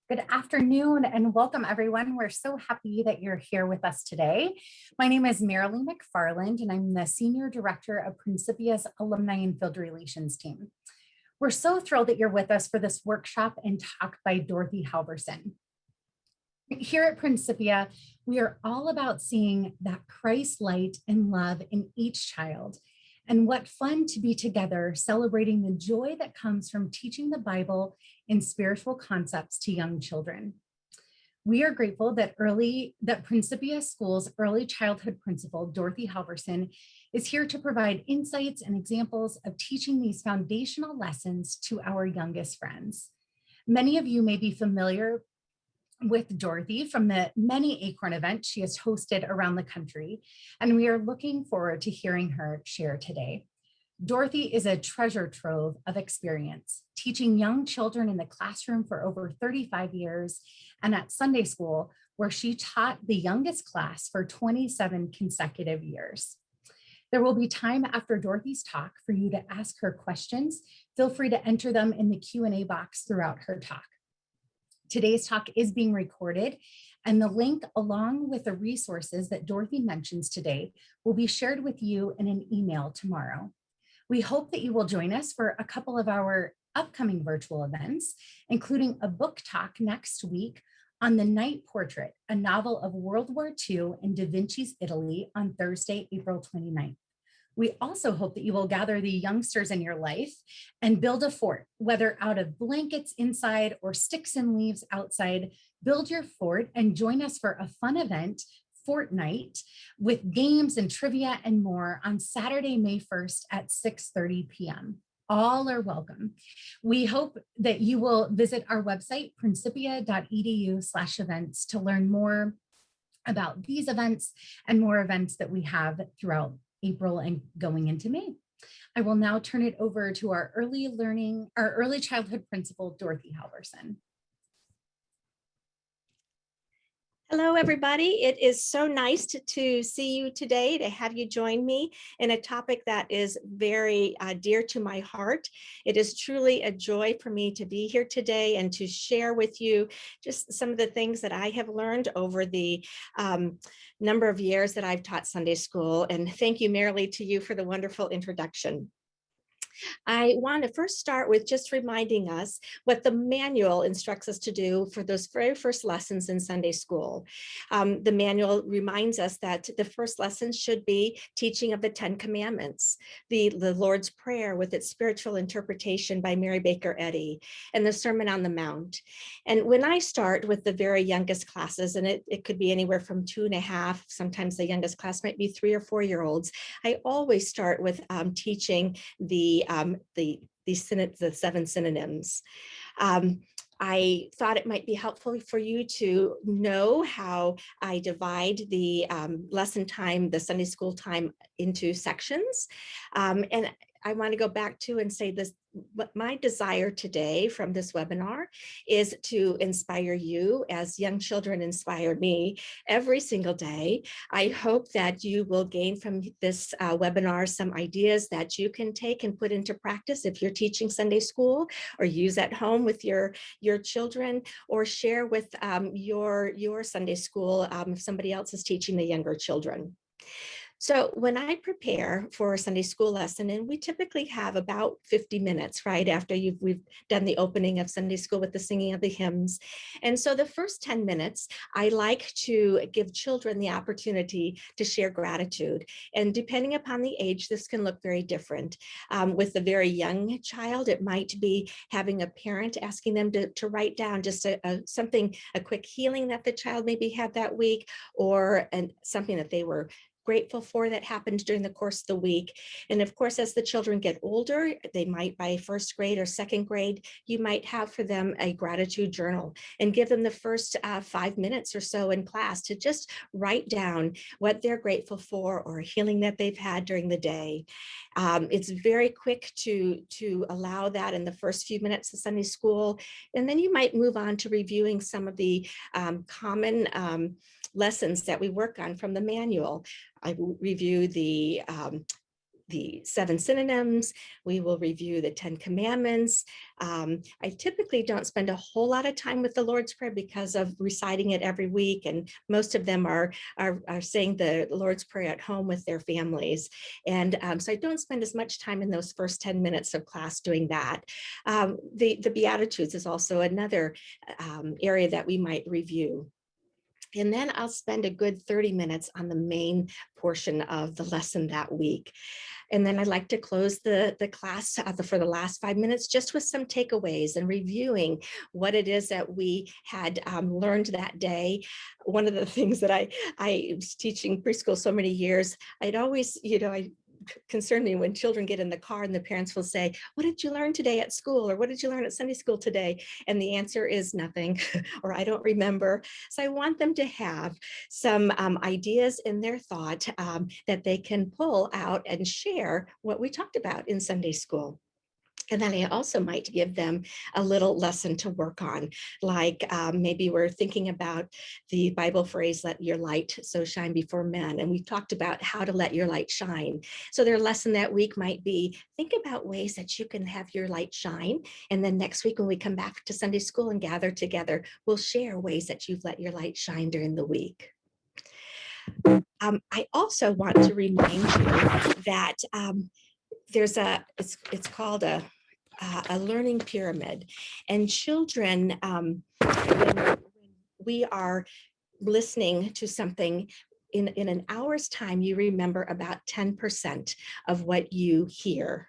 Good afternoon and welcome everyone. We're so happy that you're here with us today. My name is Marilee McFarland and I'm the Senior Director of Principia's Alumni and Field Relations team. We're so thrilled that you're with us for this workshop and talk by Dorothy Halverson. Here at Principia, we are all about seeing that Christ light and love in each child. And what fun to be together celebrating the joy that comes from teaching the Bible and spiritual concepts to young children. We are grateful that Principia School's early childhood principal, Dorothy Halverson, is here to provide insights and examples of teaching these foundational lessons to our youngest friends. Many of you may be familiar with Dorothy from the many Acorn events she has hosted around the country, and we are looking forward to hearing her share today. Dorothy is a treasure trove of experience, teaching young children in the classroom for over 35 years and at Sunday school, where she taught the youngest class for 27 consecutive years. There will be time after Dorothy's talk for you to ask her questions. Feel free to enter them in the Q&A box throughout her talk. Today's talk is being recorded, and the link along with the resources that Dorothy mentions today will be shared with you in an email tomorrow. We hope that you will join us for a couple of our upcoming virtual events, including a book talk next week on The Night Portrait, a novel of World War II in Da Vinci's Italy on Thursday, April 29th. We also hope that you will gather the youngsters in your life and build a fort, whether out of blankets inside or sticks and leaves outside. Build your fort and join us for a fun event, Fort Night, with games and trivia and more on Saturday, May 1st at 6:30 p.m. All are welcome. We hope that you will visit our website, principia.edu/events, to learn more about these events and more events that we have throughout April and going into May. I will now turn it over to our early childhood principal, Dorothy Halverson. Hello, everybody. It is so nice to see you today, to have you join me in a topic that is very dear to my heart. It is truly a joy for me to be here today and to share with you just some of the things that I have learned over the number of years that I've taught Sunday school. And thank you, Marilee, to you for the wonderful introduction. I want to first start with just reminding us what the manual instructs us to do for those very first lessons in Sunday school. The manual reminds us that the first lessons should be teaching of the 10 Commandments, the Lord's Prayer with its spiritual interpretation by Mary Baker Eddy, and the Sermon on the Mount. And when I start with the very youngest classes, and it could be anywhere from 2.5, sometimes the youngest class might be 3 or 4-year-olds, I always start with teaching the 7 synonyms. I thought it might be helpful for you to know how I divide the lesson time, the Sunday school time, into sections. And I want to go back to and say this, what my desire today from this webinar is to inspire you as young children inspire me every single day. I hope that you will gain from this webinar some ideas that you can take and put into practice if you're teaching Sunday school, or use at home with your children, or share with your Sunday school if somebody else is teaching the younger children. So when I prepare for a Sunday school lesson, and we typically have about 50 minutes, right, after we've done the opening of Sunday school with the singing of the hymns. And so the first 10 minutes, I like to give children the opportunity to share gratitude. And depending upon the age, this can look very different. With a very young child, it might be having a parent asking them to write down just a quick healing that the child maybe had that week, or something that they were grateful for that happened during the course of the week. And of course, as the children get older, they might, by first grade or second grade, you might have for them a gratitude journal and give them the first 5 minutes or so in class to just write down what they're grateful for or healing that they've had during the day. It's very quick to allow that in the first few minutes of Sunday school. And then you might move on to reviewing some of the common lessons that we work on from the manual. I review the the 7 synonyms. We will review the 10 commandments. I typically don't spend a whole lot of time with the Lord's Prayer because of reciting it every week, and most of them are saying the Lord's Prayer at home with their families. And so I don't spend as much time in those first 10 minutes of class doing that. The Beatitudes is also another area that we might review. And then I'll spend a good 30 minutes on the main portion of the lesson that week. And then I'd like to close the class for the last 5 minutes just with some takeaways and reviewing what it is that we had learned that day. One of the things that I was teaching preschool so many years, I'd always, concern me when children get in the car and the parents will say, "What did you learn today at school?" or "What did you learn at Sunday school today?" And the answer is nothing, or "I don't remember." So I want them to have some ideas in their thought that they can pull out and share what we talked about in Sunday school. And then I also might give them a little lesson to work on, like maybe we're thinking about the Bible phrase, "Let your light so shine before men." And we talked about how to let your light shine. So their lesson that week might be, think about ways that you can have your light shine. And then next week when we come back to Sunday school and gather together, we'll share ways that you've let your light shine during the week. I also want to remind you that there's it's called a learning pyramid, and children, when we are listening to something in an hour's time, you remember about 10% of what you hear.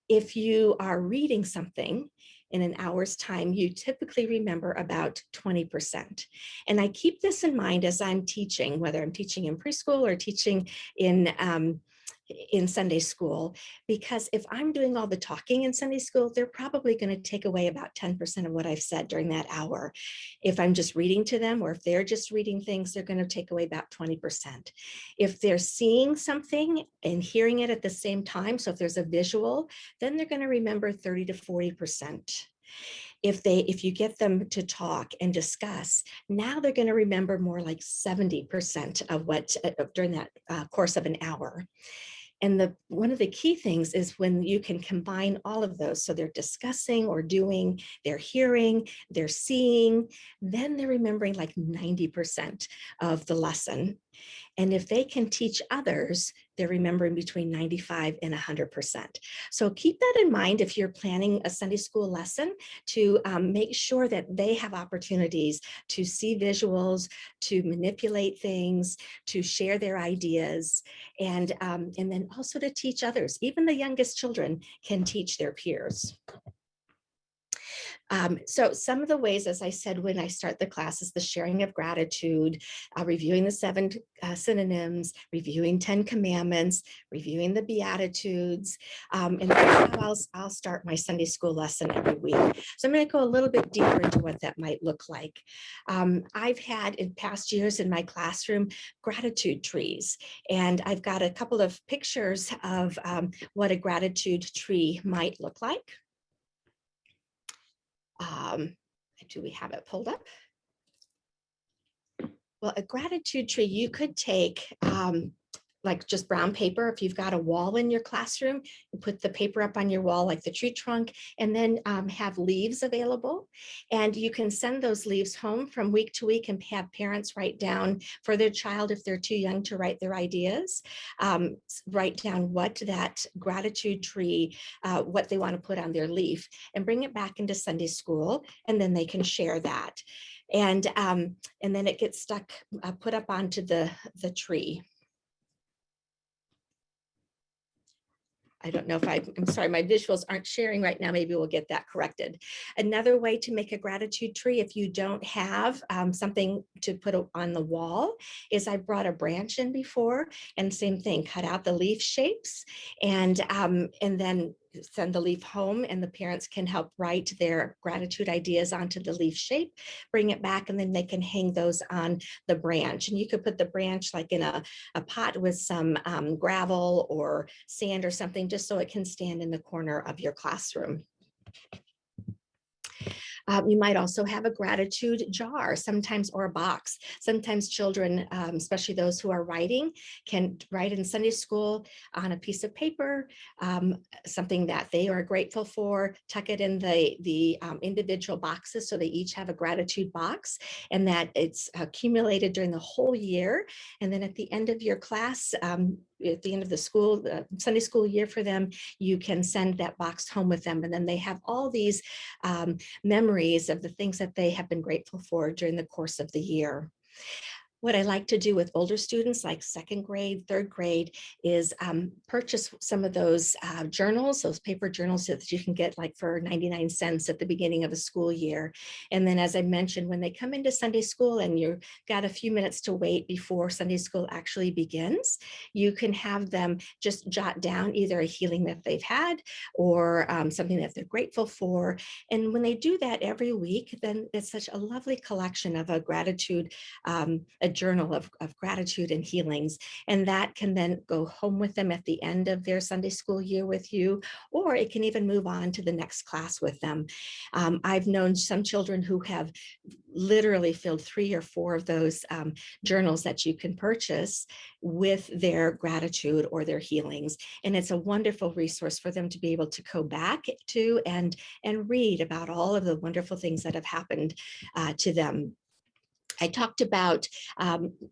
If you are reading something in an hour's time, you typically remember about 20%. And I keep this in mind as I'm teaching, whether I'm teaching in preschool or teaching in Sunday school, because if I'm doing all the talking in Sunday school, they're probably going to take away about 10% of what I've said during that hour. If I'm just reading to them, or if they're just reading things, they're going to take away about 20%. If they're seeing something and hearing it at the same time, so if there's a visual, then they're going to remember 30 to 40%. If you get them to talk and discuss, now they're going to remember more like 70% of what during that course of an hour. And one of the key things is when you can combine all of those. So they're discussing or doing, they're hearing, they're seeing, then they're remembering like 90% of the lesson. And if they can teach others, they're remembering between 95 and 100%. So keep that in mind if you're planning a Sunday school lesson, to make sure that they have opportunities to see visuals, to manipulate things, to share their ideas, and then also to teach others. Even the youngest children can teach their peers. So some of the ways, as I said, when I start the class, is the sharing of gratitude, reviewing the 7 synonyms, reviewing 10 commandments, reviewing the Beatitudes, and that's how I'll start my Sunday school lesson every week. So I'm going to go a little bit deeper into what that might look like. I've had in past years in my classroom gratitude trees, and I've got a couple of pictures of what a gratitude tree might look like. Do we have it pulled up? Well, a gratitude tree, you could take like just brown paper. If you've got a wall in your classroom, you put the paper up on your wall like the tree trunk, and then have leaves available. And you can send those leaves home from week to week and have parents write down for their child, if they're too young to write their ideas, write down what that gratitude tree, what they want to put on their leaf, and bring it back into Sunday school, and then they can share that. And then it gets stuck, put up onto the tree. I don't know if I'm sorry, my visuals aren't sharing right now. Maybe we'll get that corrected. Another way to make a gratitude tree, if you don't have something to put on the wall, is I brought a branch in before, and same thing, cut out the leaf shapes, and then send the leaf home, and the parents can help write their gratitude ideas onto the leaf shape, bring it back, and then they can hang those on the branch. And you could put the branch like in a pot with some gravel or sand or something, just so it can stand in the corner of your classroom. You might also have a gratitude jar sometimes, or a box. Sometimes children, especially those who are writing, can write in Sunday school on a piece of paper, something that they are grateful for, tuck it in the individual boxes so they each have a gratitude box, and that it's accumulated during the whole year. And then at the end of your class, at the end of the school, Sunday school year for them, you can send that box home with them. And then they have all these memories of the things that they have been grateful for during the course of the year. What I like to do with older students, like second grade, third grade, is purchase some of those journals, those paper journals that you can get like for 99 cents at the beginning of a school year. And then, as I mentioned, when they come into Sunday school and you've got a few minutes to wait before Sunday school actually begins, you can have them just jot down either a healing that they've had or something that they're grateful for. And when they do that every week, then it's such a lovely collection of a gratitude, a journal of gratitude and healings. And that can then go home with them at the end of their Sunday school year with you, or it can even move on to the next class with them. I've known some children who have literally filled 3 or 4 of those journals that you can purchase with their gratitude or their healings. And it's a wonderful resource for them to be able to go back to and read about all of the wonderful things that have happened to them. I talked about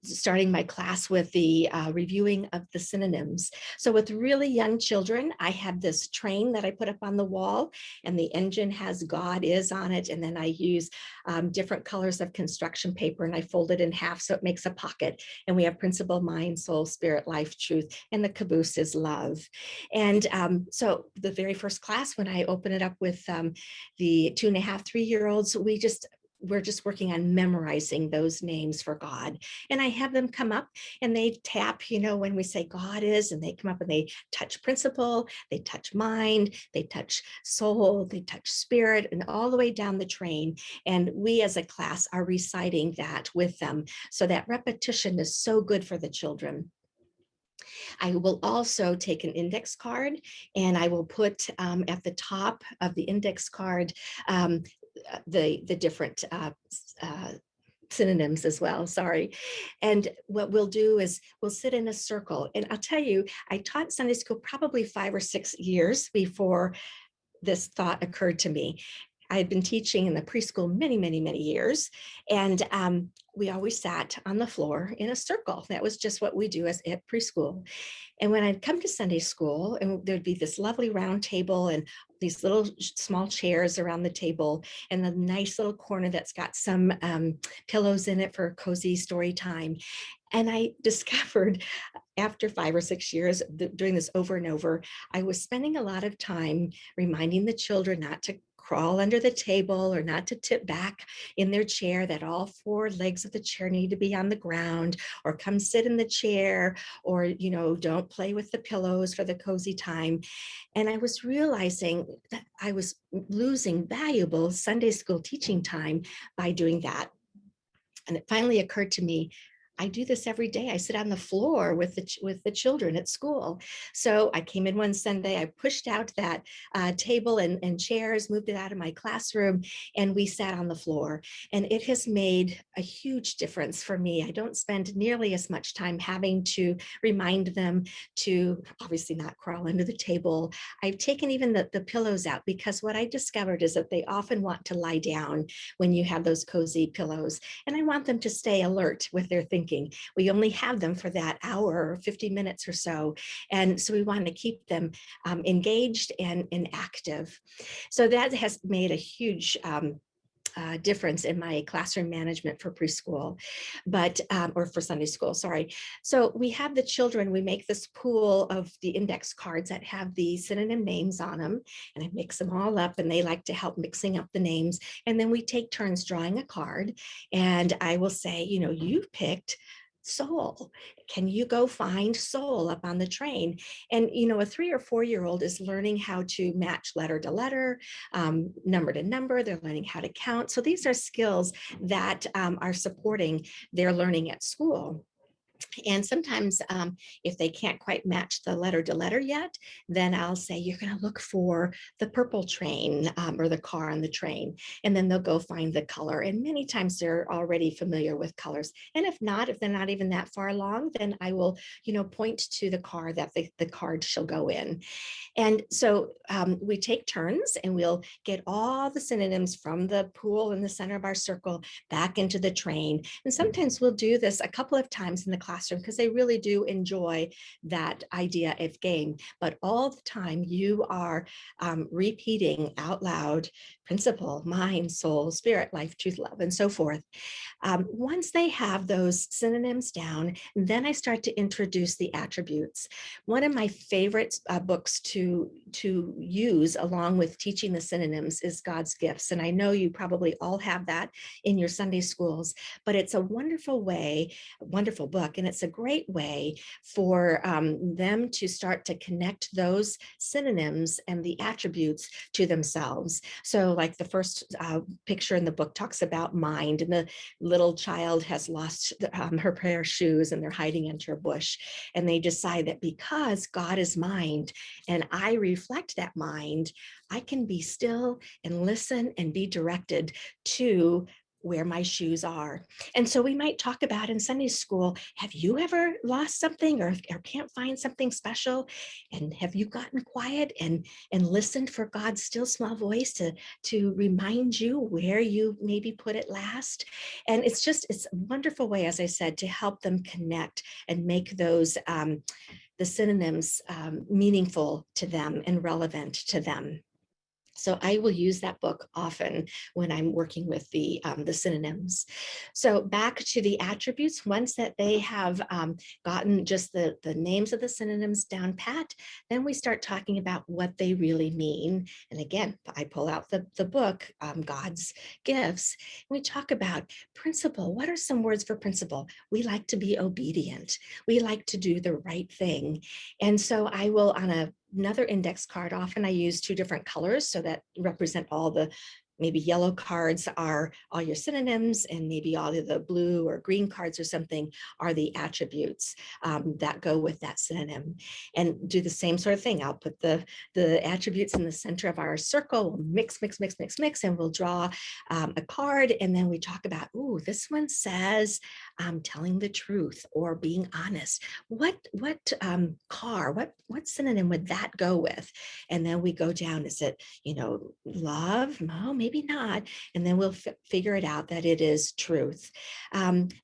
starting my class with the reviewing of the synonyms. So with really young children, I have this train that I put up on the wall, and the engine has God is on it. And then I use different colors of construction paper, and I fold it in half so it makes a pocket. And we have principle, mind, soul, spirit, life, truth, and the caboose is love. And so the very first class, when I open it up with the 2.5, 3-year-olds, we're just working on memorizing those names for God. And I have them come up and they tap, when we say God is, and they come up and they touch principle, they touch mind, they touch soul, they touch spirit, and all the way down the train. And we as a class are reciting that with them. So that repetition is so good for the children. I will also take an index card, and I will put at the top of the index card the different synonyms as well, sorry. And what we'll do is we'll sit in a circle. And I'll tell you, I taught Sunday school probably 5 or 6 years before this thought occurred to me. I had been teaching in the preschool many, many, many years. And we always sat on the floor in a circle. That was just what we do at preschool. And when I'd come to Sunday school, and there'd be this lovely round table and these little small chairs around the table, and the nice little corner that's got some pillows in it for cozy story time. And I discovered after 5 or 6 years doing this over and over, I was spending a lot of time reminding the children not to crawl under the table or not to tip back in their chair, that all 4 legs of the chair need to be on the ground, or come sit in the chair, or, don't play with the pillows for the cozy time. And I was realizing that I was losing valuable Sunday school teaching time by doing that. And it finally occurred to me, I do this every day. I sit on the floor with the children at school. So I came in one Sunday, I pushed out that table and chairs, moved it out of my classroom, and we sat on the floor. And it has made a huge difference for me. I don't spend nearly as much time having to remind them to obviously not crawl under the table. I've taken even the pillows out, because what I discovered is that they often want to lie down when you have those cozy pillows. And I want them to stay alert with their thinking. We only have them for that hour or 50 minutes or so. And so we want to keep them engaged and active. So that has made a huge difference in my classroom management for preschool, or for Sunday school, sorry. So we have the children, we make this pool of the index cards that have the synonym names on them, and I mix them all up, and they like to help mixing up the names. And then we take turns drawing a card, and I will say, you've picked soul. Can you go find soul up on the train? And, a 3 or 4-year-old is learning how to match letter to letter, number to number. They're learning how to count. So these are skills that are supporting their learning at school. And sometimes if they can't quite match the letter to letter yet, then I'll say, you're going to look for the purple train or the car on the train. And then they'll go find the color. And many times they're already familiar with colors. And if not, if they're not even that far along, then I will, point to the car that the card shall go in. And so we take turns and we'll get all the synonyms from the pool in the center of our circle back into the train. And sometimes we'll do this a couple of times in the classroom because they really do enjoy that idea of game. But all the time you are repeating out loud principle, mind, soul, spirit, life, truth, love, and so forth. Once they have those synonyms down, then I start to introduce the attributes. One of my favorite books to use along with teaching the synonyms is God's Gifts. And I know you probably all have that in your Sunday schools, but it's a wonderful book. And it's a great way for them to start to connect those synonyms and the attributes to themselves. So like the first picture in the book talks about mind, and the little child has lost her pair of shoes and they're hiding under a bush. And they decide that because God is mind and I reflect that mind, I can be still and listen and be directed to where my shoes are. And so we might talk about in Sunday school, have you ever lost something or can't find something special? And have you gotten quiet and listened for God's still small voice to remind you where you maybe put it last? And it's a wonderful way, as I said, to help them connect and make those the synonyms meaningful to them and relevant to them. So I will use that book often when I'm working with the synonyms. So back to the attributes, once that they have gotten just the names of the synonyms down pat, then we start talking about what they really mean. And again, I pull out the book, God's Gifts. And we talk about principle. What are some words for principle? We like to be obedient. We like to do the right thing. And so I will, on another index card, often I use two different colors so that represent all the, maybe yellow cards are all your synonyms, and maybe all of the blue or green cards or something are the attributes that go with that synonym. And do the same sort of thing. I'll put the attributes in the center of our circle, we'll mix, and we'll draw a card. And then we talk about, ooh, this one says telling the truth or being honest. What synonym would that go with? And then we go down, is it, love? No, maybe not. And then we'll figure it out that it is truth.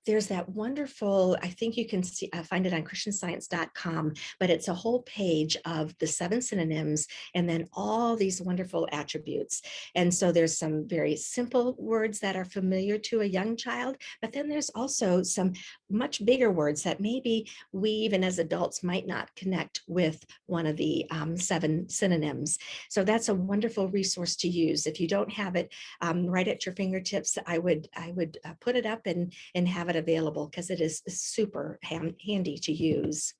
There's that wonderful, I think you can find it on christianscience.com, but it's a whole page of the 7 synonyms and then all these wonderful attributes. And so there's some very simple words that are familiar to a young child, but then there's also some much bigger words that maybe we even as adults might not connect with one of the 7 synonyms. So that's a wonderful resource to use. If you don't have it right at your fingertips, I would put it up and have it available because it is super handy to use.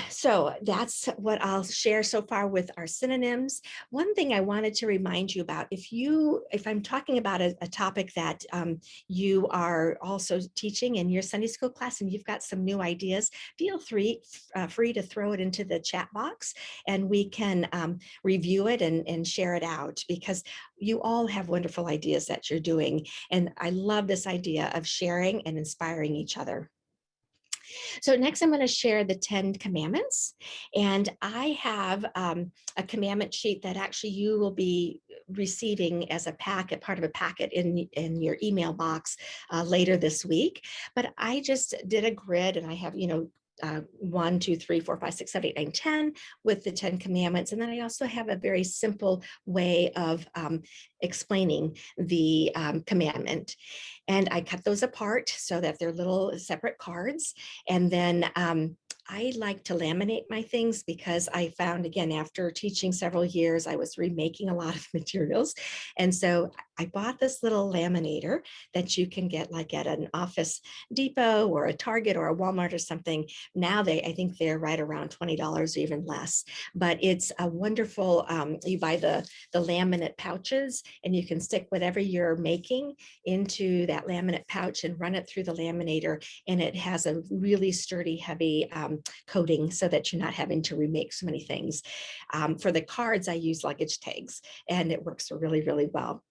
So that's what I'll share so far with our synonyms. One thing I wanted to remind you about, if I'm talking about a topic that you are also teaching in your Sunday school class and you've got some new ideas, feel free to throw it into the chat box and we can review it and share it out, because you all have wonderful ideas that you're doing. And I love this idea of sharing and inspiring each other. So next I'm going to share the 10 commandments, and I have a commandment sheet that actually you will be receiving as a packet, part of a packet in your email box later this week. But I just did a grid and I have, 1, 2, 3, 4, 5, 6, 7, 8, 9, 10 with the 10 commandments. And then I also have a very simple way of explaining the commandment. And I cut those apart so that they're little separate cards. And then I like to laminate my things because I found, again, after teaching several years, I was remaking a lot of materials. And so I bought this little laminator that you can get like at an Office Depot or a Target or a Walmart or something. Now I think they're right around $20 or even less, but it's a wonderful, you buy the laminate pouches and you can stick whatever you're making into that laminate pouch and run it through the laminator. And it has a really sturdy, heavy coating so that you're not having to remake so many things. For the cards, I use luggage tags and it works really, really well.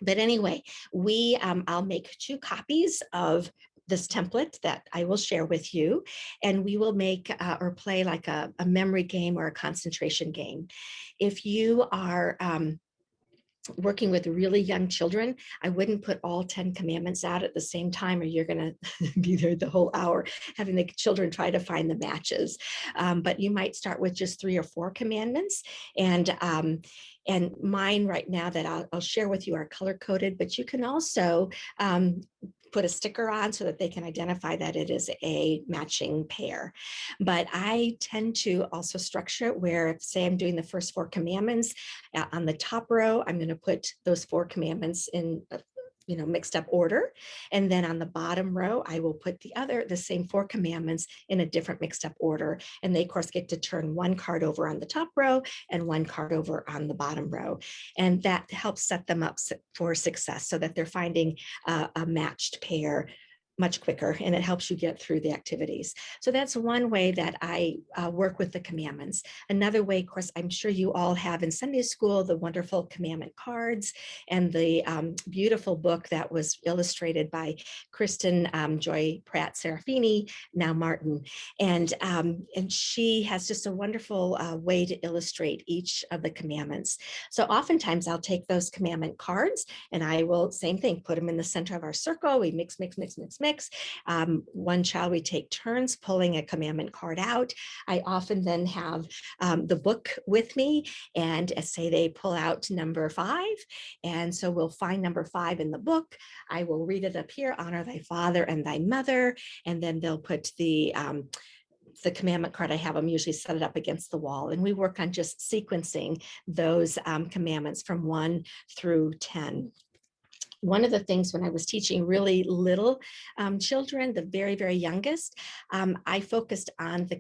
But anyway, I'll make 2 copies of this template that I will share with you, and we will make or play like a memory game or a concentration game. If you are working with really young children, I wouldn't put all 10 commandments out at the same time, or you're going to be there the whole hour having the children try to find the matches. But you might start with just 3 or 4 commandments. And mine right now that I'll share with you are color coded, but you can also put a sticker on so that they can identify that it is a matching pair. But I tend to also structure it where, say I'm doing the first 4 commandments, on the top row, I'm going to put those 4 commandments in mixed up order. And then on the bottom row, I will put the same 4 commandments in a different mixed up order. And they, of course, get to turn 1 card over on the top row and 1 card over on the bottom row. And that helps set them up for success so that they're finding a matched pair much quicker, and it helps you get through the activities. So that's one way that I work with the commandments. Another way, of course, I'm sure you all have in Sunday school, the wonderful commandment cards and the beautiful book that was illustrated by Kristen Joy Pratt Serafini, now Martin. And she has just a wonderful way to illustrate each of the commandments. So oftentimes I'll take those commandment cards and I will, same thing, put them in the center of our circle. We mix. One child, we take turns pulling a commandment card out. I often then have the book with me, and say they pull out number 5. And so we'll find number 5 in the book. I will read it up here, honor thy father and thy mother. And then they'll put the commandment card. I have them usually set it up against the wall, and we work on just sequencing those commandments from 1 through 10. One of the things when I was teaching really little children, the very, very youngest, I focused on the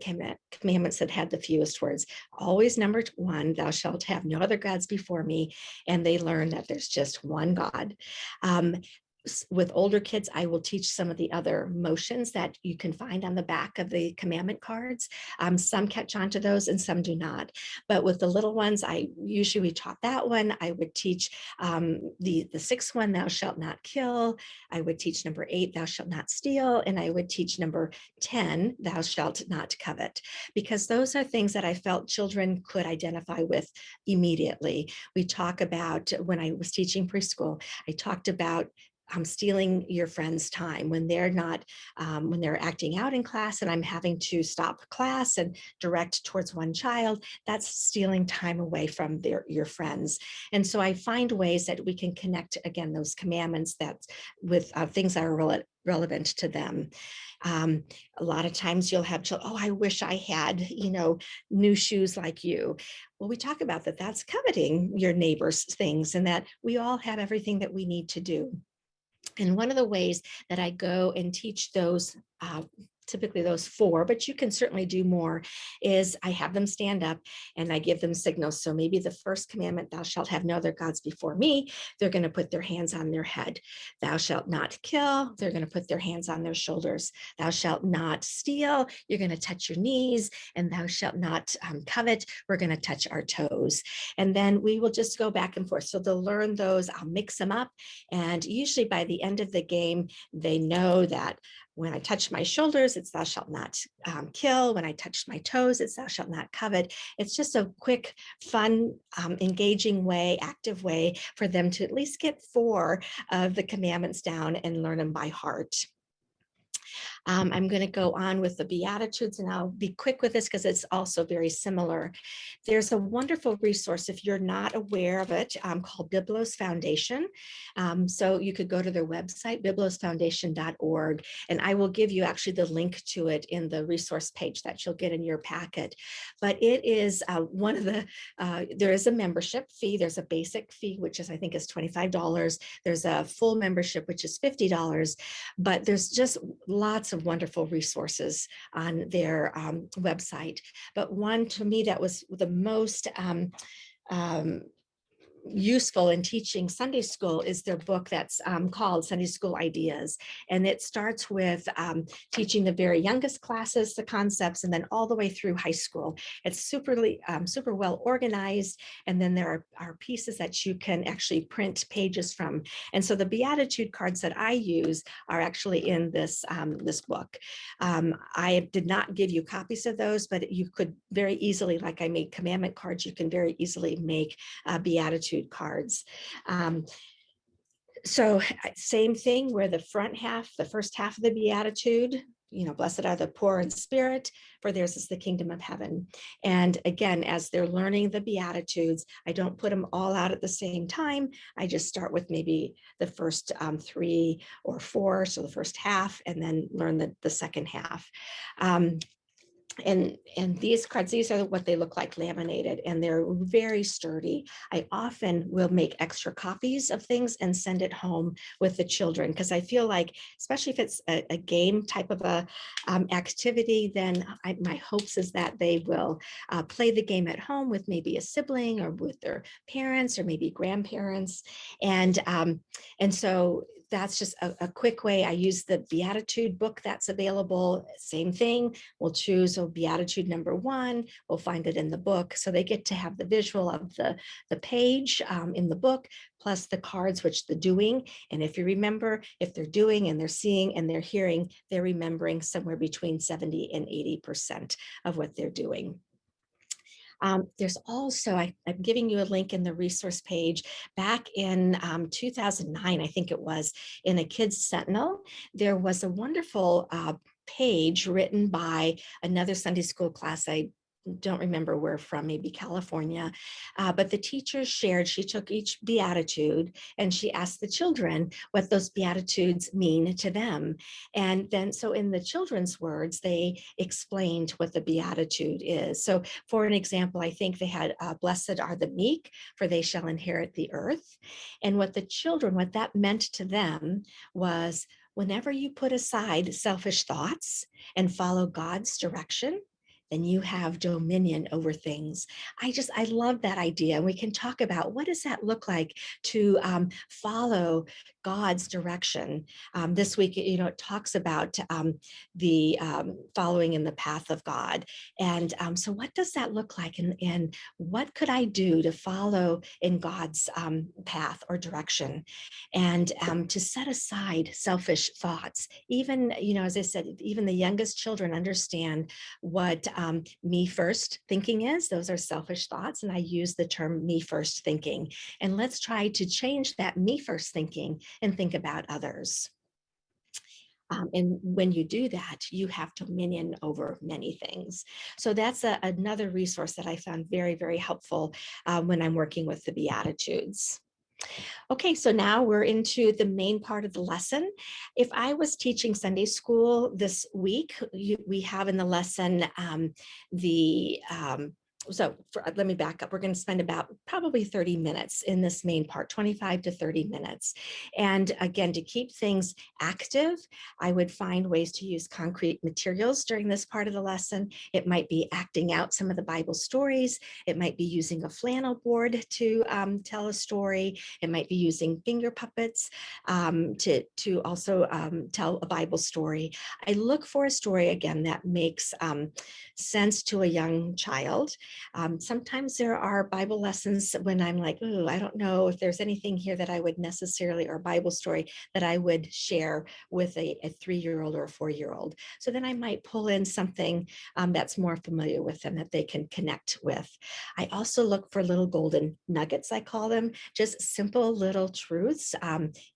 commandments that had the fewest words. Always number 1, thou shalt have no other gods before me. And they learn that there's just one God. With older kids, I will teach some of the other motions that you can find on the back of the commandment cards. Some catch on to those and some do not. But with the little ones, we taught that one. I would teach the 6th one, thou shalt not kill. I would teach number 8, thou shalt not steal. And I would teach number 10, thou shalt not covet. Because those are things that I felt children could identify with immediately. We talk about, when I was teaching preschool, I talked about stealing your friend's time when they're not, when they're acting out in class and I'm having to stop class and direct towards one child, that's stealing time away from your friends. And so I find ways that we can connect, again, those commandments with things that are relevant to them. A lot of times you'll have children, oh, I wish I had, new shoes like you. Well, we talk about that. That's coveting your neighbor's things, and that we all have everything that we need to do. And one of the ways that I go and teach those, typically those 4, but you can certainly do more, is I have them stand up and I give them signals. So maybe the first commandment, thou shalt have no other gods before me, they're going to put their hands on their head. Thou shalt not kill, they're going to put their hands on their shoulders. Thou shalt not steal, you're going to touch your knees. And thou shalt not covet, we're going to touch our toes. And then we will just go back and forth. So they'll learn those, I'll mix them up. And usually by the end of the game, they know that when I touch my shoulders, it's thou shalt not kill. When I touch my toes, it's thou shalt not covet. It's just a quick, fun, engaging way, active way for them to at least get 4 of the commandments down and learn them by heart. I'm going to go on with the Beatitudes, and I'll be quick with this because it's also very similar. There's a wonderful resource, if you're not aware of it, called Biblos Foundation. So you could go to their website, biblosfoundation.org, and I will give you actually the link to it in the resource page that you'll get in your packet. But it is one of the, there is a membership fee. There's a basic fee, which is, I think, is $25. There's a full membership, which is $50, but there's just lots of wonderful resources on their website. But one to me that was the most useful in teaching Sunday school is their book that's called Sunday School Ideas. And it starts with teaching the very youngest classes the concepts, and then all the way through high school. It's super well organized. And then there are pieces that you can actually print pages from. And so the Beatitude cards that I use are actually in this, this book. I did not give you copies of those, but you could very easily, like I made commandment cards, you can very easily make Beatitude cards. So same thing where the front half, the first half of the Beatitude, blessed are the poor in spirit, for theirs is the kingdom of heaven. And again, as they're learning the Beatitudes, I don't put them all out at the same time. I just start with maybe the first 3 or 4, so the first half, and then learn the second half. And these cards, these are what they look like laminated, and they're very sturdy. I often will make extra copies of things and send it home with the children, because I feel like, especially if it's a game type of a activity, then my hopes is that they will play the game at home with maybe a sibling or with their parents or maybe grandparents. And so that's just a quick way. I use the Beatitude book that's available. Same thing. We'll choose a Beatitude number 1. We'll find it in the book. So they get to have the visual of the page in the book, plus the cards, which the doing. And if you remember, if they're doing and they're seeing and they're hearing, they're remembering somewhere between 70 and 80% of what they're doing. There's also, I'm giving you a link in the resource page. Back in 2009, I think it was, in a Kids Sentinel, there was a wonderful page written by another Sunday school class. I don't remember where from, maybe California, but the teacher shared, she took each Beatitude and she asked the children what those Beatitudes mean to them. And then, so in the children's words, they explained what the Beatitude is. So for an example, I think they had, blessed are the meek, for they shall inherit the earth. And what the children, what that meant to them was, whenever you put aside selfish thoughts and follow God's direction, then you have dominion over things. I love that idea. And we can talk about, what does that look like to follow God's direction? This week, it talks about the following in the path of God. And so what does that look like? And what could I do to follow in God's path or direction? And to set aside selfish thoughts. Even, as I said, even the youngest children understand what me first thinking is. Those are selfish thoughts. And I use the term me first thinking. And let's try to change that me first thinking and think about others. And when you do that, you have dominion over many things. So that's another resource that I found very, very helpful when I'm working with the Beatitudes. Okay, so now we're into the main part of the lesson. If I was teaching Sunday school this week, we have in the lesson let me back up. We're going to spend about probably 30 minutes in this main part, 25 to 30 minutes. And again, to keep things active, I would find ways to use concrete materials during this part of the lesson. It might be acting out some of the Bible stories. It might be using a flannel board to tell a story. It might be using finger puppets to also tell a Bible story. I look for a story, again, that makes sense to a young child. Sometimes there are Bible lessons when I'm like, oh, I don't know if there's anything here that I would necessarily, or Bible story that I would share with a 3-year-old or a 4-year-old. So then I might pull in something that's more familiar with them that they can connect with. I also look for little golden nuggets, I call them, just simple little truths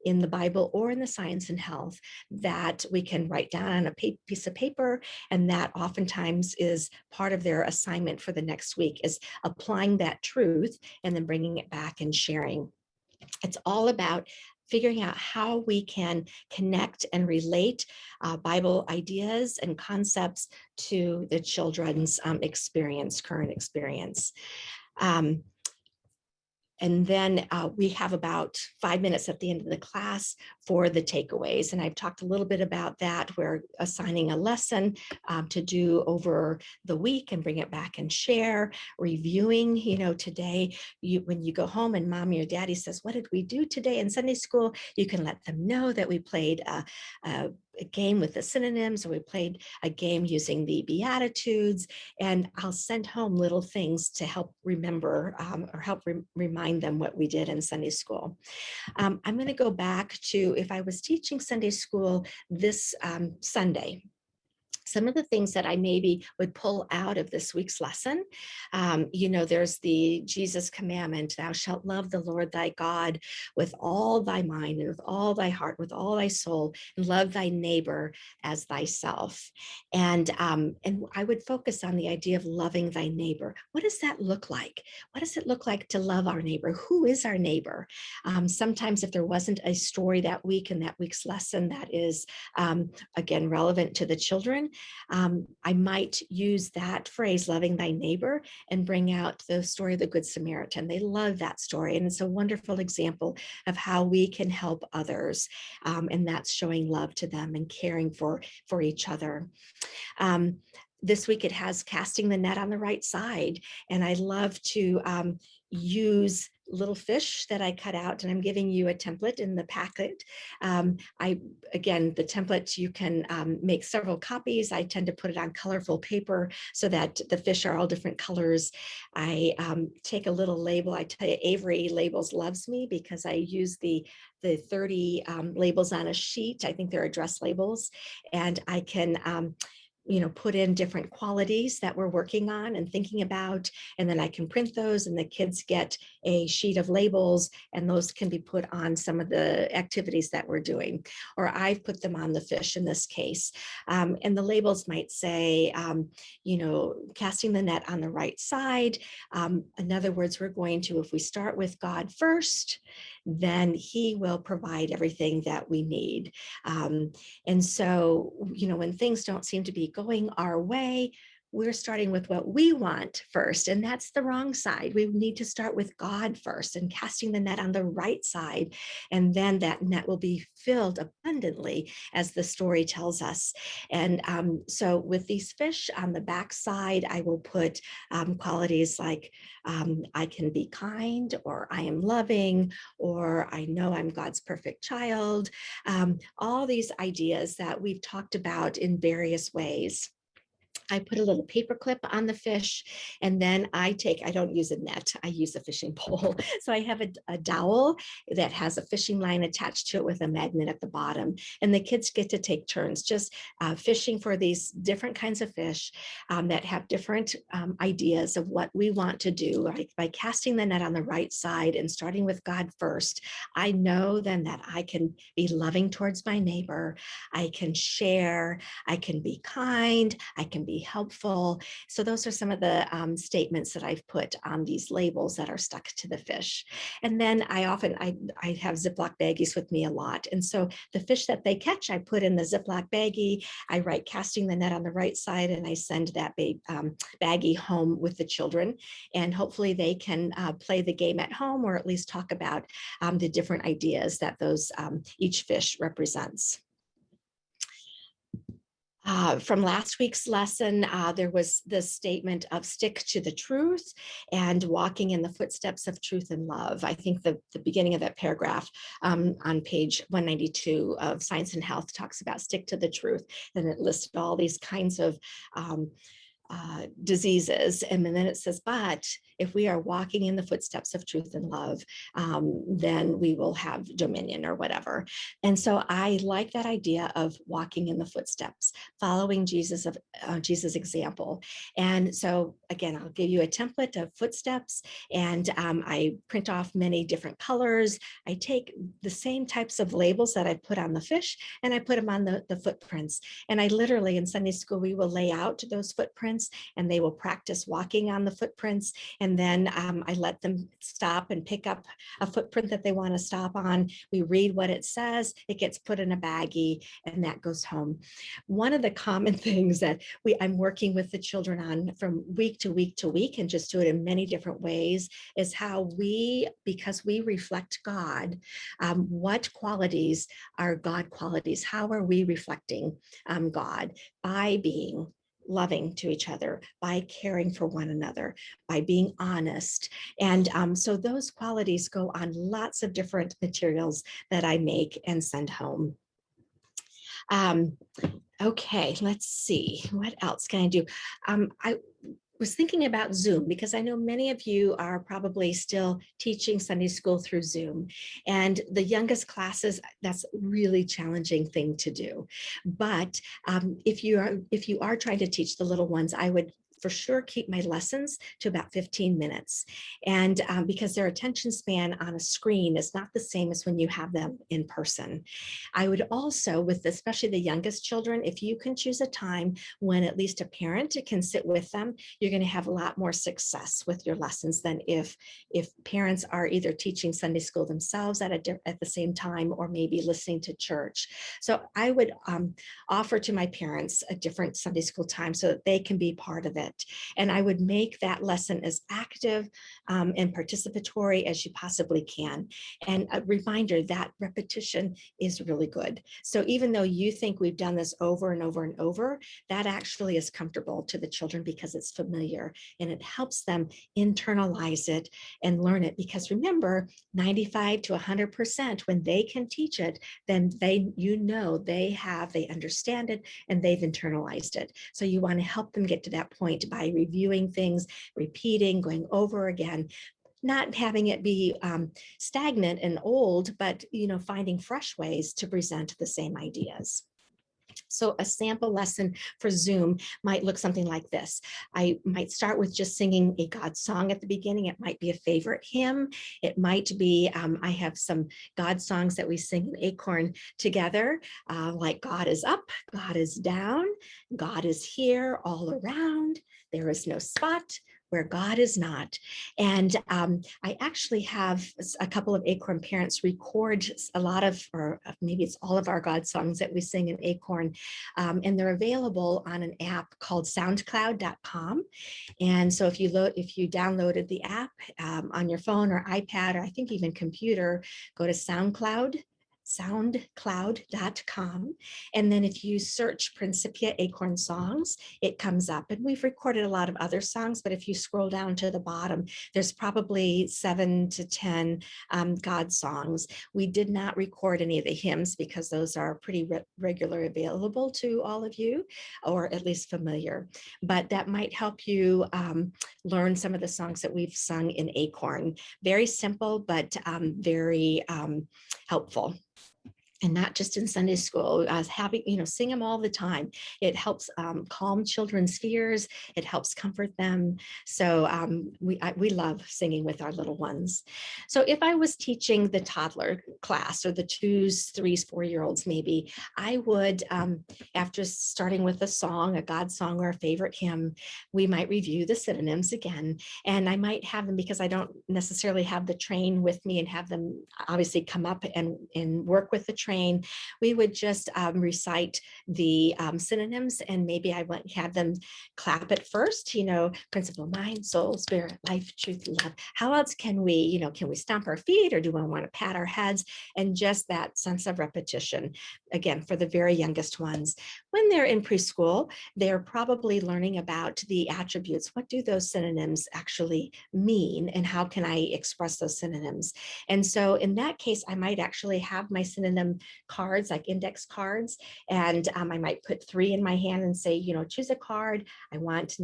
in the Bible or in the science and health that we can write down on a piece of paper. And that oftentimes is part of their assignment for the next week, is applying that truth and then bringing it back and sharing. It's all about figuring out how we can connect and relate Bible ideas and concepts to the children's experience, current experience. And then we have about 5 minutes at the end of the class for the takeaways. And I've talked a little bit about that. We're assigning a lesson to do over the week and bring it back and share, reviewing, today, when you go home and mommy or daddy says, what did we do today in Sunday school? You can let them know that we played a game with the synonyms, or we played a game using the Beatitudes, and I'll send home little things to help remember or help remind them what we did in Sunday school. I'm going to go back to if I was teaching Sunday school this Sunday. Some of the things that I maybe would pull out of this week's lesson, there's the Jesus commandment, thou shalt love the Lord thy God with all thy mind and with all thy heart, with all thy soul, and love thy neighbor as thyself. And I would focus on the idea of loving thy neighbor. What does that look like? What does it look like to love our neighbor? Who is our neighbor? Sometimes if there wasn't a story that week in that week's lesson that is, again, relevant to the children, I might use that phrase, loving thy neighbor, and bring out the story of the Good Samaritan. They love that story. And it's a wonderful example of how we can help others. And that's showing love to them and caring for each other. This week it has casting the net on the right side. And I love to use little fish that I cut out, and I'm giving you a template in the packet. Again, the template, you can make several copies. I tend to put it on colorful paper so that the fish are all different colors. I take a little label. I tell you, Avery Labels loves me because I use the 30 labels on a sheet. I think they're address labels, and I can put in different qualities that we're working on and thinking about, and then I can print those, and the kids get a sheet of labels, and those can be put on some of the activities that we're doing, or I've put them on the fish in this case. And the labels might say, casting the net on the right side. In other words, we're going to, if we start with God first, then he will provide everything that we need. And so, when things don't seem to be going our way, we're starting with what we want first, and that's the wrong side. We need to start with God first and casting the net on the right side, and then that net will be filled abundantly, as the story tells us. And so with these fish on the back side, I will put qualities like I can be kind, or I am loving, or I know I'm God's perfect child. All these ideas that we've talked about in various ways. I put a little paper clip on the fish, and then I don't use a net, I use a fishing pole. So I have a dowel that has a fishing line attached to it with a magnet at the bottom. And the kids get to take turns just fishing for these different kinds of fish that have different ideas of what we want to do. Like by casting the net on the right side and starting with God first, I know then that I can be loving towards my neighbor, I can share, I can be kind, I can be helpful. So those are some of the statements that I've put on these labels that are stuck to the fish. And then I have Ziploc baggies with me a lot. And so the fish that they catch, I put in the Ziploc baggie. I write casting the net on the right side, and I send that baggie home with the children. And hopefully they can play the game at home, or at least talk about the different ideas that those each fish represents. From last week's lesson, there was the statement of stick to the truth and walking in the footsteps of truth and love. I think the beginning of that paragraph on page 192 of Science and Health talks about stick to the truth, and it listed all these kinds of diseases. And then it says, but if we are walking in the footsteps of truth and love, then we will have dominion or whatever. And so I like that idea of walking in the footsteps, following Jesus' example. And so again, I'll give you a template of footsteps, and I print off many different colors. I take the same types of labels that I put on the fish, and I put them on the footprints. And I literally, in Sunday school, we will lay out those footprints, and they will practice walking on the footprints. And then I let them stop and pick up a footprint that they want to stop on. We read what it says, it gets put in a baggie, and that goes home. One of the common things that I'm working with the children on from week to week to week, and just do it in many different ways, is how because we reflect God, what qualities are God qualities? How are we reflecting God? By being loving to each other, by caring for one another, by being honest. And so those qualities go on lots of different materials that I make and send home. Okay, let's see, what else can I do? I was thinking about Zoom, because I know many of you are probably still teaching Sunday school through Zoom, and the youngest classes, that's a really challenging thing to do. But if you are trying to teach the little ones, I would for sure keep my lessons to about 15 minutes. And because their attention span on a screen is not the same as when you have them in person. I would also, with especially the youngest children, if you can choose a time when at least a parent can sit with them, you're going to have a lot more success with your lessons than if parents are either teaching Sunday school themselves at the same time, or maybe listening to church. So I would offer to my parents a different Sunday school time so that they can be part of it. And I would make that lesson as active and participatory as you possibly can. And a reminder that repetition is really good. So even though you think we've done this over and over and over, that actually is comfortable to the children because it's familiar, and it helps them internalize it and learn it. Because remember, 95 to 100%, when they can teach it, then they understand it and they've internalized it. So you want to help them get to that point by reviewing things, repeating, going over again, not having it be stagnant and old, but finding fresh ways to present the same ideas. So a sample lesson for Zoom might look something like this. I might start with just singing a God song at the beginning. It might be a favorite hymn. It might be, I have some God songs that we sing in Acorn together, like God is up, God is down, God is here all around, there is no spot where God is not. And I actually have a couple of Acorn parents record a lot of, or maybe it's all of our God songs that we sing in Acorn. And they're available on an app called soundcloud.com. And so if you downloaded the app on your phone or iPad, or I think even computer, go to soundcloud.com. And then if you search Principia Acorn Songs, it comes up. And we've recorded a lot of other songs, but if you scroll down to the bottom, there's probably 7 to 10 God songs. We did not record any of the hymns because those are pretty regularly available to all of you, or at least familiar. But that might help you learn some of the songs that we've sung in Acorn. Very simple, but very helpful. And not just in Sunday school, sing them all the time. It helps calm children's fears. It helps comfort them. So we love singing with our little ones. So if I was teaching the toddler class, or the 2s, 3s, 4-year-olds maybe, I would, after starting with a song, a God song or a favorite hymn, we might review the synonyms again. And I might have them, because I don't necessarily have the train with me and have them obviously come up and work with the train. We would just recite the synonyms, and maybe I went and had them clap it first, principle, mind, soul, spirit, life, truth, love. How else can we, can we stomp our feet, or do we want to pat our heads? And just that sense of repetition, again, for the very youngest ones. When they're in preschool, they're probably learning about the attributes. What do those synonyms actually mean, and how can I express those synonyms? And so in that case, I might actually have my synonym cards, like index cards. And I might put 3 in my hand and say, choose a card. I want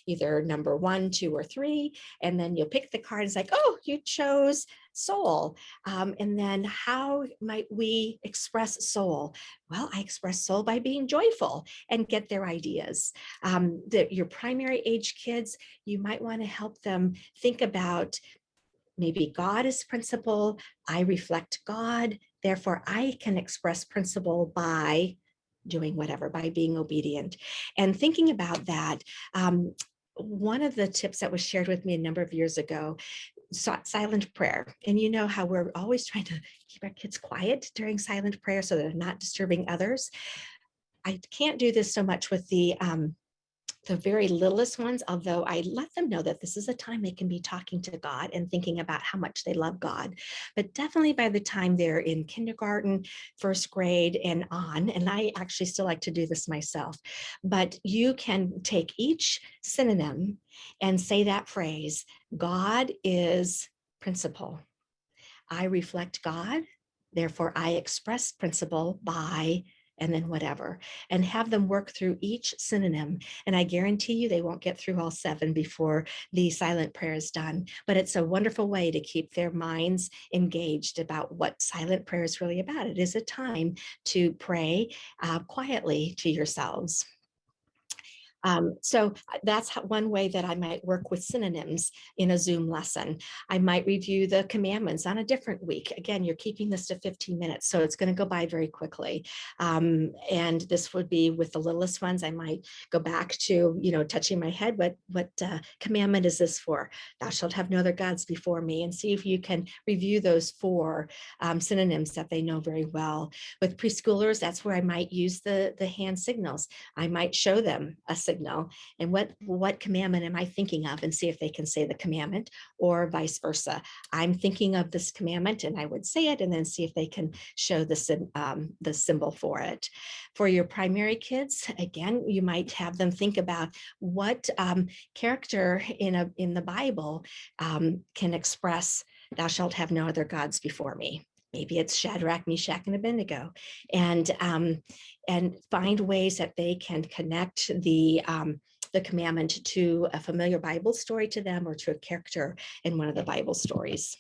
either number 1, 2, or 3. And then you'll pick the card. It's like, oh, you chose soul. And then how might we express soul? Well, I express soul by being joyful, and get their ideas. Your primary age kids, you might want to help them think about maybe God is principle. I reflect God. Therefore, I can express principle by doing whatever, by being obedient. And thinking about that, one of the tips that was shared with me a number of years ago, silent prayer. And you know how we're always trying to keep our kids quiet during silent prayer so they're not disturbing others. I can't do this so much with the very littlest ones, although I let them know that this is a time they can be talking to God and thinking about how much they love God. But definitely by the time they're in kindergarten, first grade, and on, and I actually still like to do this myself, but you can take each synonym and say that phrase: God is principle. I reflect God, therefore I express principle by, and then whatever, and have them work through each synonym. And I guarantee you they won't get through all 7 before the silent prayer is done. But it's a wonderful way to keep their minds engaged about what silent prayer is really about. It is a time to pray quietly to yourselves. So that's one way that I might work with synonyms in a Zoom lesson. I might review the commandments on a different week. Again, you're keeping this to 15 minutes, so it's going to go by very quickly. And this would be with the littlest ones. I might go back to, touching my head. What commandment is this for? Thou shalt have no other gods before me, and see if you can review those 4 synonyms that they know very well. With preschoolers, that's where I might use the hand signals. I might show them a signal and what commandment am I thinking of, and see if they can say the commandment, or vice versa. I'm thinking of this commandment and I would say it, and then see if they can show the symbol for it. For your primary kids, again, you might have them think about what character in the Bible can express thou shalt have no other gods before me. Maybe it's Shadrach, Meshach, and Abednego, and find ways that they can connect the commandment to a familiar Bible story to them, or to a character in one of the Bible stories.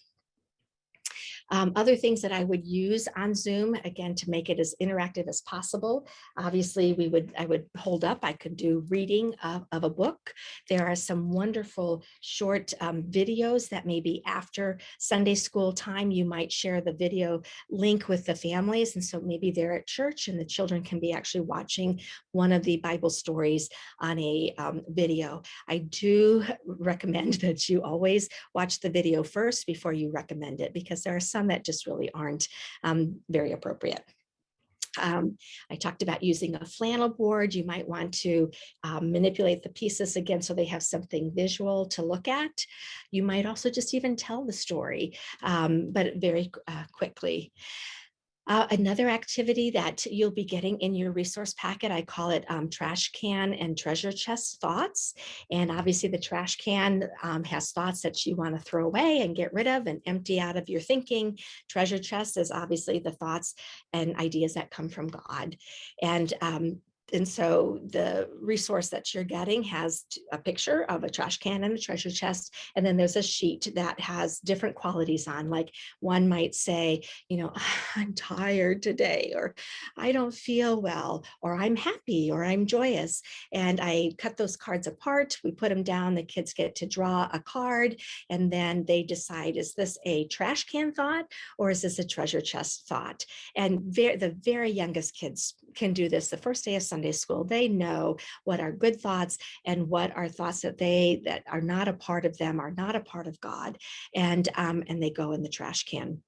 Other things that I would use on Zoom, again, to make it as interactive as possible. Obviously, I would hold up, I could do reading of a book. There are some wonderful short videos that maybe after Sunday school time, you might share the video link with the families. And so maybe they're at church and the children can be actually watching one of the Bible stories on a video. I do recommend that you always watch the video first before you recommend it, because there are some that just really aren't very appropriate. I talked about using a flannel board. You might want to manipulate the pieces again so they have something visual to look at. You might also just even tell the story, but very quickly. Another activity that you'll be getting in your resource packet, I call it trash can and treasure chest thoughts. And obviously the trash can has thoughts that you want to throw away and get rid of and empty out of your thinking. Treasure chest is obviously the thoughts and ideas that come from God. And so the resource that you're getting has a picture of a trash can and a treasure chest. And then there's a sheet that has different qualities on, like one might say, I'm tired today, or I don't feel well, or I'm happy, or I'm joyous. And I cut those cards apart. We put them down. The kids get to draw a card, and then they decide, is this a trash can thought, or is this a treasure chest thought? And the very youngest kids can do this the first day of Sunday school. They know what are good thoughts and what are thoughts that are not a part of them, are not a part of God, and they go in the trash can.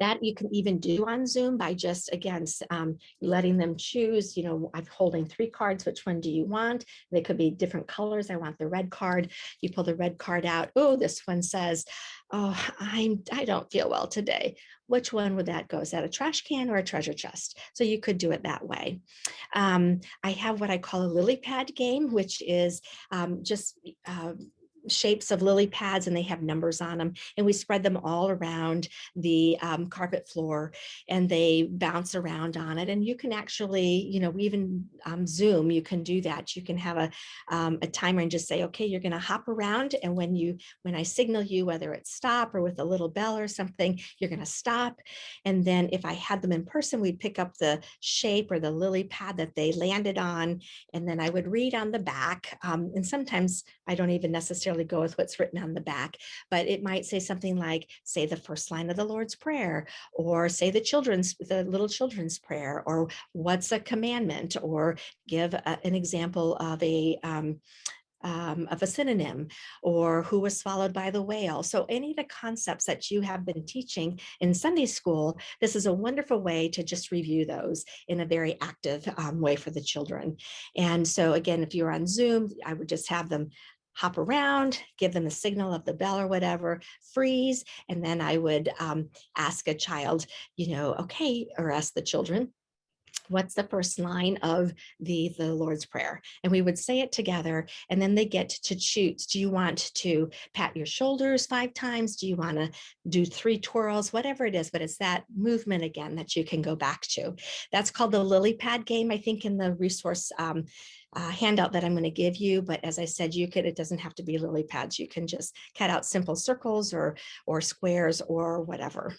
That you can even do on Zoom by just, again, letting them choose, I'm holding 3 cards. Which one do you want? They could be different colors. I want the red card. You pull the red card out. Oh, this one says, oh, I don't feel well today. Which one would that go? Is that a trash can or a treasure chest? So you could do it that way. I have what I call a lily pad game, which is just shapes of lily pads, and they have numbers on them, and we spread them all around the carpet floor, and they bounce around on it. And you can actually, even Zoom, you can do that. You can have a timer and just say, okay, you're going to hop around, and when I signal you, whether it's stop or with a little bell or something, you're going to stop. And then if I had them in person, we'd pick up the shape or the lily pad that they landed on, and then I would read on the back. And sometimes I don't even necessarily go with what's written on the back, but it might say something like, say the first line of the Lord's Prayer, or say the little children's prayer, or what's a commandment, or give an example of a synonym, or who was swallowed by the whale. So any of the concepts that you have been teaching in Sunday school, this is a wonderful way to just review those in a very active way for the children. And so again, if you're on Zoom, I would just have them hop around, give them the signal of the bell or whatever, freeze, and then I would ask a child, okay, or ask the children, what's the first line of the Lord's Prayer? And we would say it together, and then they get to choose. Do you want to pat your shoulders 5 times? Do you want to do 3 twirls? Whatever it is, but it's that movement again that you can go back to. That's called the lily pad game, I think, in the resource handout that I'm going to give you. But as I said, it doesn't have to be lily pads. You can just cut out simple circles or squares or whatever.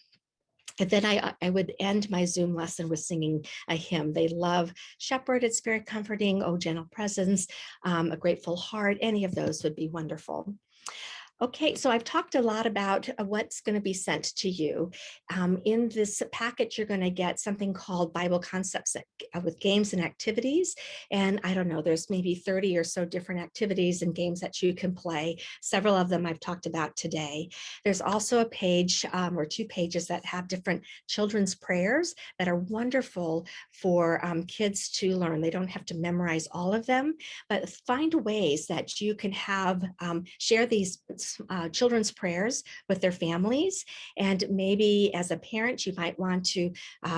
And then I would end my Zoom lesson with singing a hymn. They love Shepherd. It's very comforting. Oh, gentle presence, a grateful heart. Any of those would be wonderful. Okay, so I've talked a lot about what's going to be sent to you. In this packet, you're going to get something called Bible Concepts with games and activities. And I don't know, there's maybe 30 or so different activities and games that you can play. Several of them I've talked about today. There's also a page or 2 pages that have different children's prayers that are wonderful for kids to learn. They don't have to memorize all of them, but find ways that you can have share these children's prayers with their families. And maybe as a parent, you might want to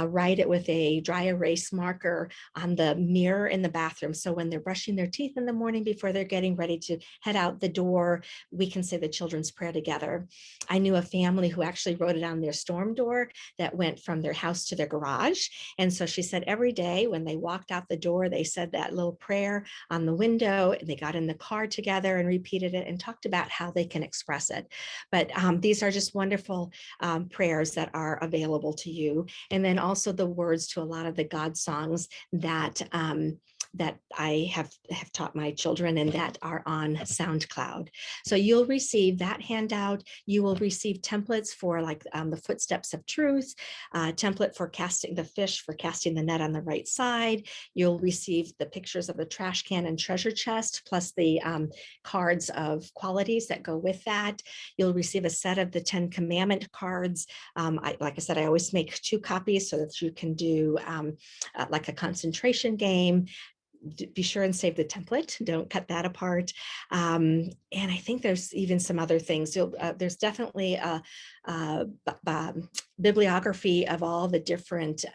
write it with a dry erase marker on the mirror in the bathroom. So when they're brushing their teeth in the morning before they're getting ready to head out the door, we can say the children's prayer together. I knew a family who actually wrote it on their storm door that went from their house to their garage. And so she said every day when they walked out the door, they said that little prayer on the window, and they got in the car together and repeated it and talked about how they can express it. But these are just wonderful prayers that are available to you. And then also the words to a lot of the God songs that that I have taught my children and that are on SoundCloud. So you'll receive that handout. You will receive templates for like the footsteps of truth, template for casting the fish, for casting the net on the right side. You'll receive the pictures of the trash can and treasure chest, plus the cards of qualities that go with that. You'll receive a set of the 10 Commandment cards. Like I said, I always make 2 copies so that you can do like a concentration game. Be sure and save the template. Don't cut that apart. And I think there's even some other things. There's definitely a bibliography of all the different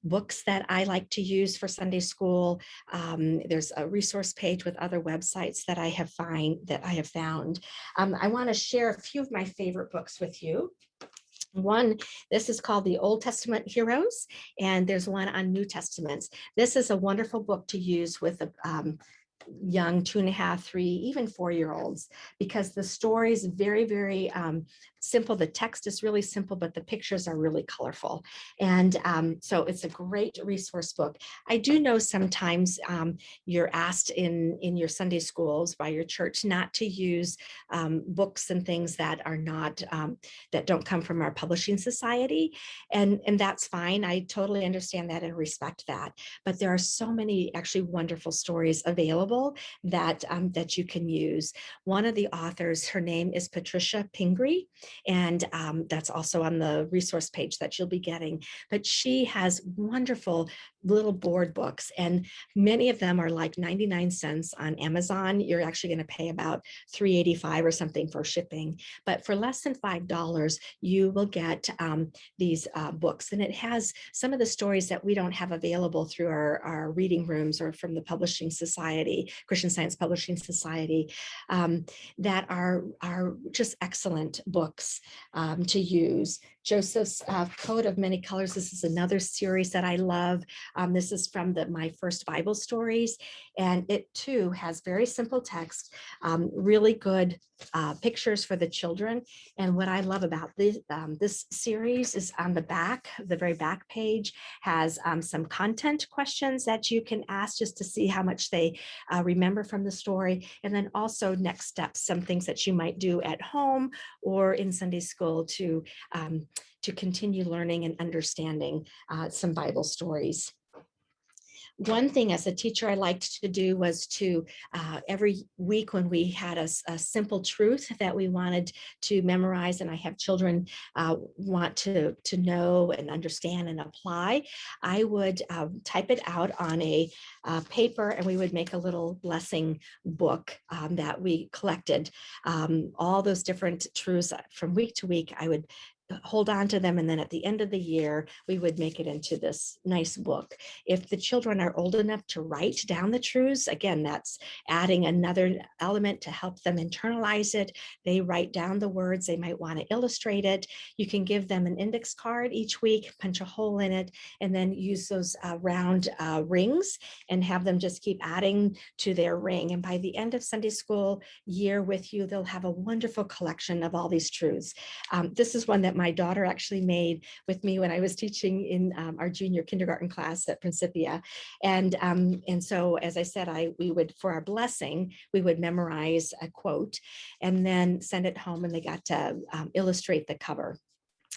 books that I like to use for Sunday school. There's a resource page with other websites that I have found. I want to share a few of my favorite books with you. One, this is called The Old Testament Heroes, and there's one on New Testaments. This is a wonderful book to use with young 2.5, 3, even 4-year-olds, because the story is very, very simple. The text is really simple, but the pictures are really colorful. And so it's a great resource book. I do know sometimes you're asked in your Sunday schools by your church not to use books and things that are not, that don't come from our publishing society. And that's fine. I totally understand that and respect that. But there are so many actually wonderful stories available that you can use. One of the authors, her name is Patricia Pingree, and that's also on the resource page that you'll be getting. But she has wonderful little board books, and many of them are like 99 cents on Amazon. You're actually going to pay about $3.85 or something for shipping. But for less than $5, you will get these books. And it has some of the stories that we don't have available through our reading rooms or from the Publishing Society, Christian Science Publishing Society, that are just excellent books to use. Joseph's Coat of Many Colors. This is another series that I love. This is from my first Bible stories, and it too has very simple text, really good pictures for the children. And what I love about this series is on the back, the very back page, has some content questions that you can ask just to see how much they remember from the story. And then also next steps, some things that you might do at home or in Sunday school to continue learning and understanding some Bible stories. One thing as a teacher I liked to do was to every week when we had a simple truth that we wanted to memorize, and I have children want to know and understand and apply, I would type it out on a paper, and we would make a little blessing book that we collected. All those different truths from week to week, I would hold on to them, and then at the end of the year we would make it into this nice book. If the children are old enough to write down the truths, again, that's adding another element to help them internalize it. They write down the words, they might want to illustrate it. You can give them an index card each week, punch a hole in it, and then use those round rings and have them just keep adding to their ring. And by the end of Sunday school year with you, they'll have a wonderful collection of all these truths. This is one that my daughter actually made with me when I was teaching in our junior kindergarten class at Principia. And so, as I said, we would, for our blessing, we would memorize a quote and then send it home, and they got to illustrate the cover.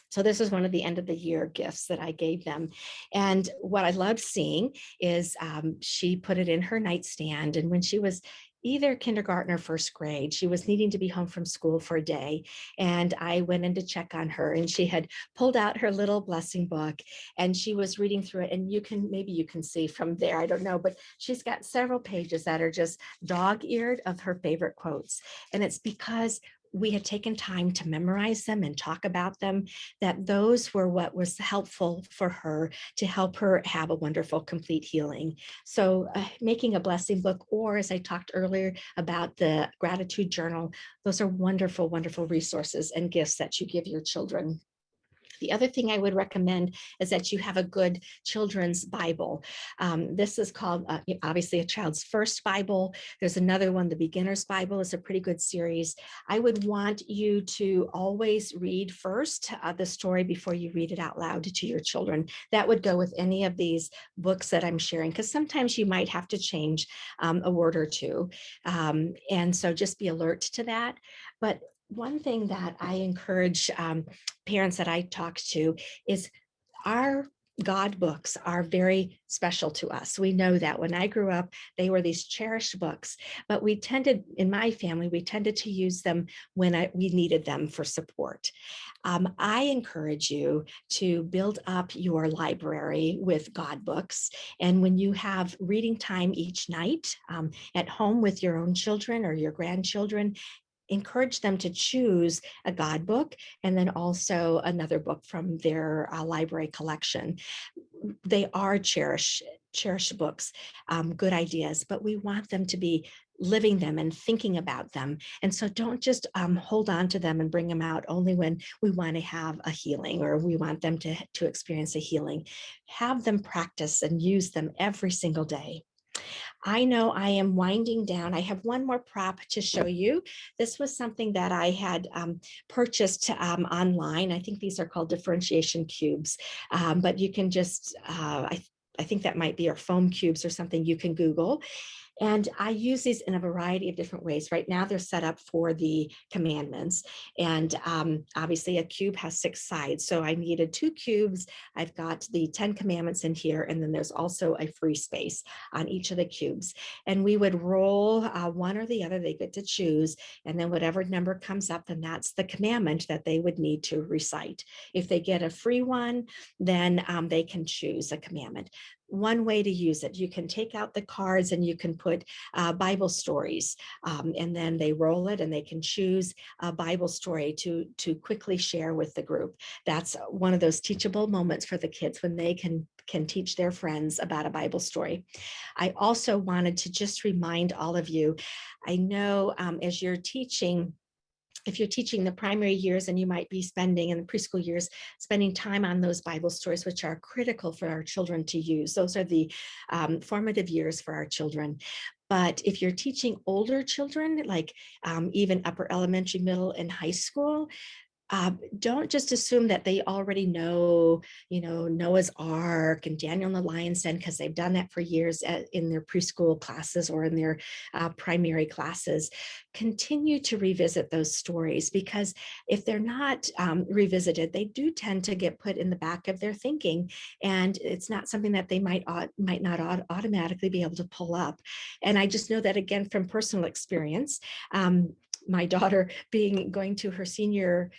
So this is one of the end of the year gifts that I gave them. And what I loved seeing is she put it in her nightstand. And when she was either kindergarten or first grade, she was needing to be home from school for a day. And I went in to check on her, and she had pulled out her little blessing book, and she was reading through it. And maybe you can see from there, I don't know, but she's got several pages that are just dog-eared of her favorite quotes. And it's because we had taken time to memorize them and talk about them, that those were what was helpful for her to help her have a wonderful, complete healing. So making a blessing book, or as I talked earlier about the gratitude journal, those are wonderful, wonderful resources and gifts that you give your children. The other thing I would recommend is that you have a good children's Bible. This is called, obviously, a child's first Bible. There's another one, the Beginner's Bible is a pretty good series. I would want you to always read first the story before you read it out loud to your children. That would go with any of these books that I'm sharing, because sometimes you might have to change a word or two. And so just be alert to that. But one thing that I encourage parents that I talk to is our God books are very special to us. We know that. When I grew up, they were these cherished books, but we tended, in my family, we tended to use them when we needed them for support. I encourage you to build up your library with God books. And when you have reading time each night at home with your own children or your grandchildren, encourage them to choose a God book and then also another book from their library collection. They are cherished books, good ideas, but we want them to be living them and thinking about them. And so don't just hold on to them and bring them out only when we want to have a healing or we want them to experience a healing. Have them practice and use them every single day. I know I am winding down. I have one more prop to show you. This was something that I had purchased online. I think these are called differentiation cubes, but you can just, I think that might be our foam cubes or something you can Google. And I use these in a variety of different ways. Right now, they're set up for the commandments. And obviously, a cube has 6 sides. So I needed 2 cubes. I've got the 10 commandments in here. And then there's also a free space on each of the cubes. And we would roll one or the other. They get to choose. And then whatever number comes up, then that's the commandment that they would need to recite. If they get a free one, then they can choose a commandment. one way to use it. You can take out the cards and you can put Bible stories, and then they roll it and they can choose a Bible story to quickly share with the group. That's one of those teachable moments for the kids when they can teach their friends about a Bible story. I also wanted to just remind all of you, I know as you're teaching, if you're teaching the primary years, and you might be spending in the preschool years, spending time on those Bible stories, which are critical for our children to use. Those are the formative years for our children. But if you're teaching older children, like even upper elementary, middle, and high school, don't just assume that they already know, Noah's Ark and Daniel and the Lion's Den, because they've done that for years in their preschool classes or in their primary classes. Continue to revisit those stories, because if they're not revisited, they do tend to get put in the back of their thinking, and it's not something that they might not automatically be able to pull up. And I just know that, again, from personal experience. My daughter going to her senior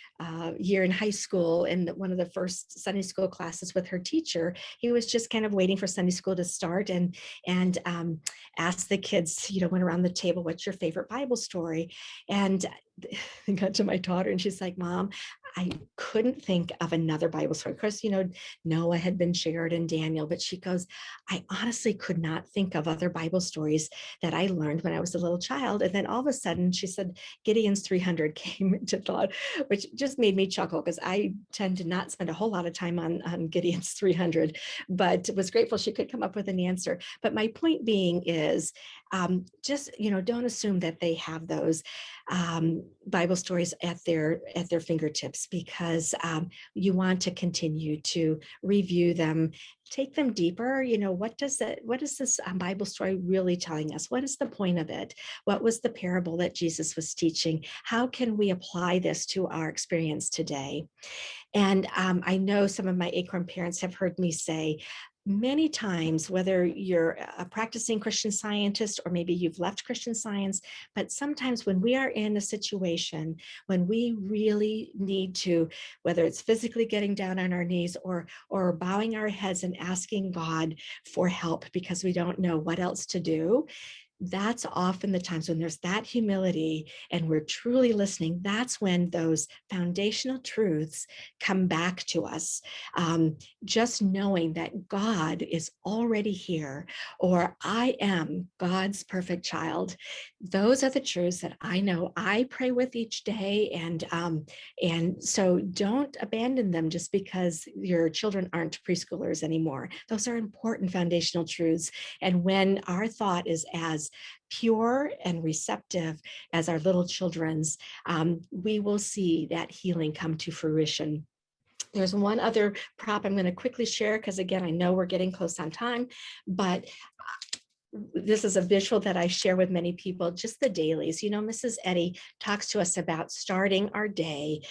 year in high school, in one of the first Sunday school classes with her teacher, he was just kind of waiting for Sunday school to start and asked the kids, went around the table, what's your favorite Bible story? And I got to my daughter and she's like, Mom, I couldn't think of another Bible story. Of course, Noah had been shared and Daniel, but she goes, I honestly could not think of other Bible stories that I learned when I was a little child. And then all of a sudden she said, Gideon's 300 came into thought, which just made me chuckle, because I tend to not spend a whole lot of time on Gideon's 300, but was grateful she could come up with an answer. But my point being is, just, don't assume that they have those Bible stories at their fingertips, because you want to continue to review them, take them deeper. What is this Bible story really telling us? What is the point of it? What was the parable that Jesus was teaching? How can we apply this to our experience today? And I know some of my Acorn parents have heard me say many times, whether you're a practicing Christian Scientist or maybe you've left Christian Science, but sometimes when we are in a situation when we really need to, whether it's physically getting down on our knees or bowing our heads and asking God for help because we don't know what else to do, that's often the times when there's that humility and we're truly listening. That's when those foundational truths come back to us. Just knowing that God is already here, or I am God's perfect child. Those are the truths that I know I pray with each day. And so don't abandon them just because your children aren't preschoolers anymore. Those are important foundational truths. And when our thought is as pure and receptive as our little children's, we will see that healing come to fruition. There's one other prop I'm going to quickly share, because again, I know we're getting close on time, but this is a visual that I share with many people, just the dailies. Mrs. Eddy talks to us about starting our day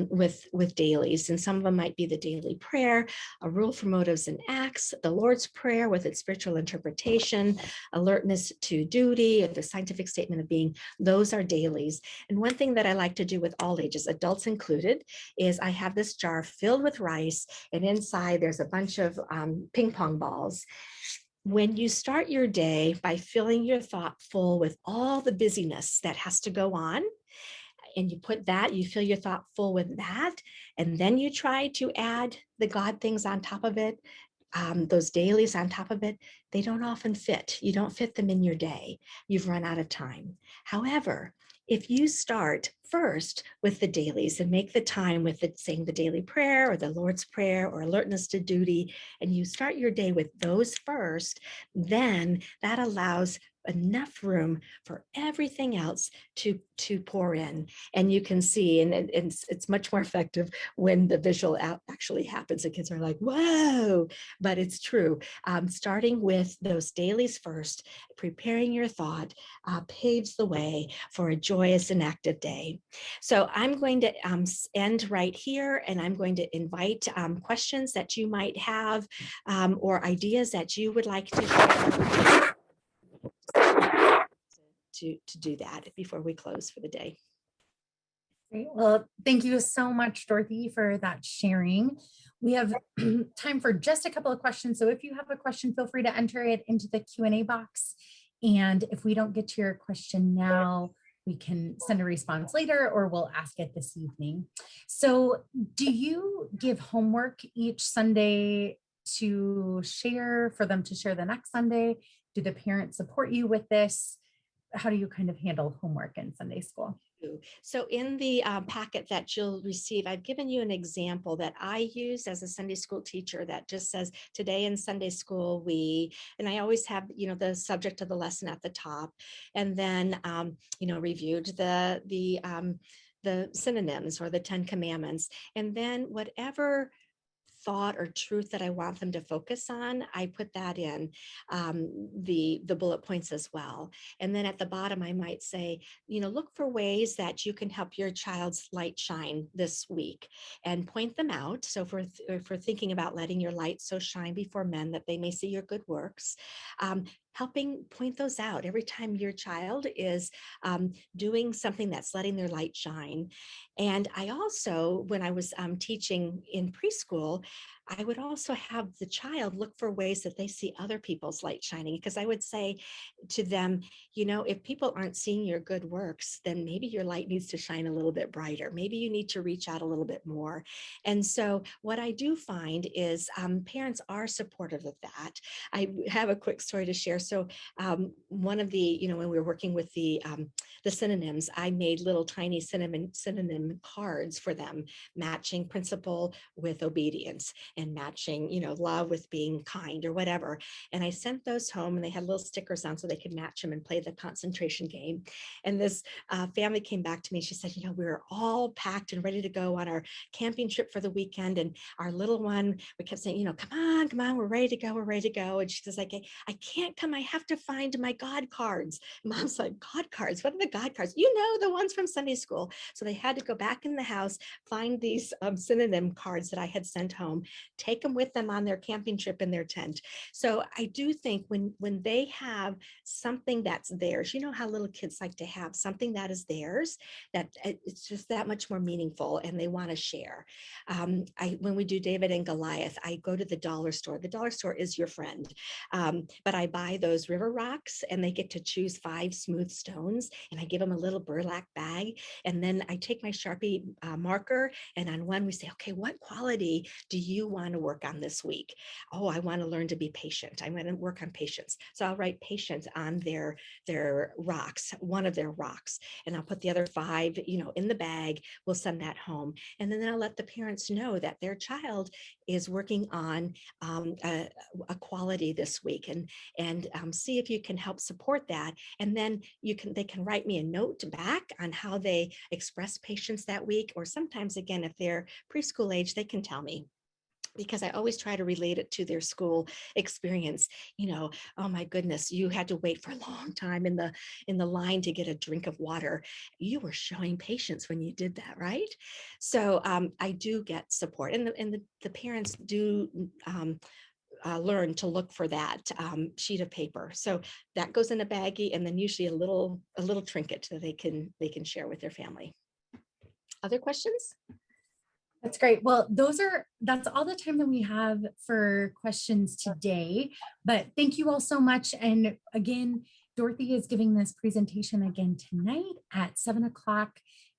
with dailies, and some of them might be the daily prayer, a rule for motives and acts, the Lord's Prayer with its spiritual interpretation, alertness to duty, the scientific statement of being. Those are dailies. And one thing that I like to do with all ages, adults included, is I have this jar filled with rice, and inside there's a bunch of ping pong balls. When you start your day by filling your thought full with all the busyness that has to go on, and you fill your thought full with that, and then you try to add the God things on top of it, those dailies on top of it, they don't often fit. You don't fit them in your day. You've run out of time. However, if you start first with the dailies and make the time with saying the daily prayer or the Lord's Prayer or alertness to duty, and you start your day with those first, then that allows enough room for everything else to pour in. And you can see, and it's much more effective when the visual actually happens. The kids are like, whoa, but it's true. Starting with those dailies first, preparing your thought, paves the way for a joyous and active day. So I'm going to end right here, and I'm going to invite questions that you might have or ideas that you would like to share to do that before we close for the day. Great. Well, thank you so much, Dorothy, for that sharing. We have time for just a couple of questions. So if you have a question, feel free to enter it into the Q&A box. And if we don't get to your question now, we can send a response later, or we'll ask it this evening. So do you give homework each Sunday to share, for them to share the next Sunday? Do the parents support you with this? How do you kind of handle homework in Sunday school? So in the packet that you'll receive, I've given you an example that I use as a Sunday school teacher that just says, today in Sunday school, and I always have, the subject of the lesson at the top, and then, reviewed the synonyms or the 10 commandments, and then whatever thought or truth that I want them to focus on, I put that in the bullet points as well. And then at the bottom, I might say, look for ways that you can help your child's light shine this week and point them out. So if we're thinking about letting your light so shine before men that they may see your good works, helping point those out every time your child is doing something that's letting their light shine. And I also, when I was teaching in preschool, I would also have the child look for ways that they see other people's light shining, because I would say to them, if people aren't seeing your good works, then maybe your light needs to shine a little bit brighter. Maybe you need to reach out a little bit more. And so what I do find is parents are supportive of that. I have a quick story to share. So one of the, when we were working with the synonyms, I made little tiny synonym cards for them, matching principle with obedience, and matching, love with being kind or whatever. And I sent those home, and they had little stickers on so they could match them and play the concentration game. And this family came back to me. She said, we were all packed and ready to go on our camping trip for the weekend. And our little one, we kept saying, come on, we're ready to go. We're ready to go. And she says, I can't come. I have to find my God cards. Mom's like, God cards? What are the God cards? The ones from Sunday school. So they had to go back in the house, find these synonym cards that I had sent home, take them with them on their camping trip in their tent. So I do think when they have something that's theirs, how little kids like to have something that is theirs, that it's just that much more meaningful, and they want to share. When we do David and Goliath, I go to the dollar store. The dollar store is your friend, but I buy those river rocks, and they get to choose 5 smooth stones, and I give them a little burlap bag, and then I take my Sharpie marker, and on one we say, okay, what quality do you want to work on this week? Oh, I want to learn to be patient. I'm going to work on patience. So I'll write patience on their rocks, one of their rocks, and I'll put the other 5, in the bag. We'll send that home. And then I'll let the parents know that their child is working on a quality this week, and see if you can help support that. And then they can write me a note back on how they express patience that week. Or sometimes, again, if they're preschool age, they can tell me, because I always try to relate it to their school experience. Oh my goodness, you had to wait for a long time in the line to get a drink of water. You were showing patience when you did that, right? So I do get support, and the parents do learn to look for that sheet of paper. So that goes in a baggie, and then usually a little trinket that they can share with their family. Other questions? That's great. Well, that's all the time that we have for questions today, but thank you all so much. And again, Dorothy is giving this presentation again tonight at 7:00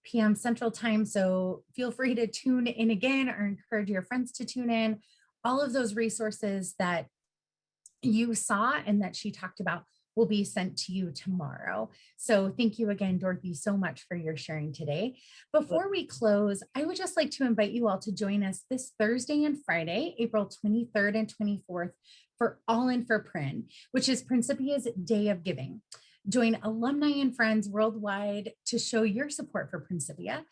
p.m. Central Time. So feel free to tune in again, or encourage your friends to tune in. All of those resources that you saw and that she talked about will be sent to you tomorrow. So thank you again, Dorothy, so much for your sharing today. Before we close, I would just like to invite you all to join us this Thursday and Friday, April 23rd and 24th, for All In for Prin, which is Principia's Day of Giving. Join alumni and friends worldwide to show your support for Principia.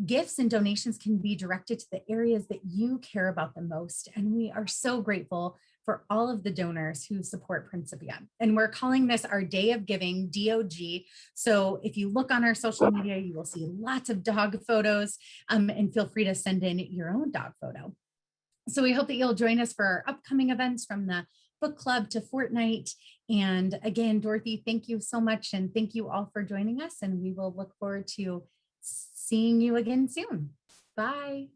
Gifts and donations can be directed to the areas that you care about the most. And we are so grateful for all of the donors who support Principia. And we're calling this our Day of Giving, DOG. So if you look on our social media, you will see lots of dog photos, and feel free to send in your own dog photo. So we hope that you'll join us for our upcoming events, from the book club to Fortnite. And again, Dorothy, thank you so much. And thank you all for joining us. And we will look forward to seeing you again soon. Bye.